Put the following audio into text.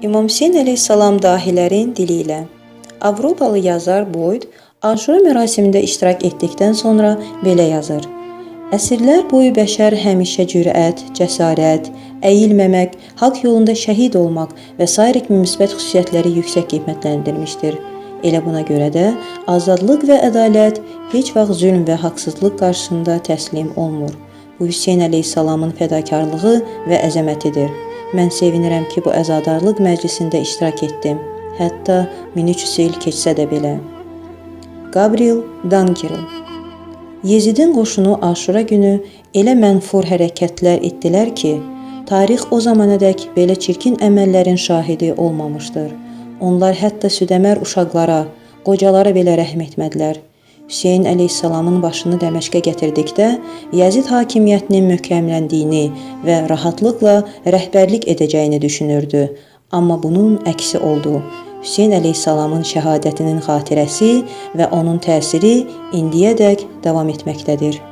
İmam Hüseyn əleyhissalam dahilərin dili ilə. Avropalı yazar Boyd Aşura mərasimində iştirak etdikdən sonra belə yazır. Əsrlər boyu bəşər həmişə cürət, cəsarət, əyilməmək, haqq yolunda şəhid olmaq və sair kimi müsbət xüsusiyyətləri yüksək qiymətləndirmişdir. Elə buna görə də azadlıq və ədalət heç vaxt zülm və haqsızlıq qarşısında təslim olmur. Bu Hüseyn əleyhissalamın fədakarlığı və əzəmətidir. Mən sevinirəm ki, bu əzadarlıq məclisində iştirak etdim. Hətta 1300 il keçsə də belə. Gabriel Dunkerl. Yezidin qoşunu Aşura günü elə mənfur hərəkətlər etdilər ki, tarix o zamanədək belə çirkin əməllərin şahidi olmamışdır. Onlar hətta südəmər uşaqlara, qocalara belə rəhm etmədilər. Hüseyn əleyhissalamın başını Dəməşqə gətirdikdə Yezid hakimiyyətinin möhkəmləndiyini və rahatlıqla rəhbərlik edəcəyini düşünürdü. Amma bunun əksi oldu. Hüseyn əleyhissalamın şəhadətinin xatirəsi və onun təsiri indiyədək davam etməkdədir.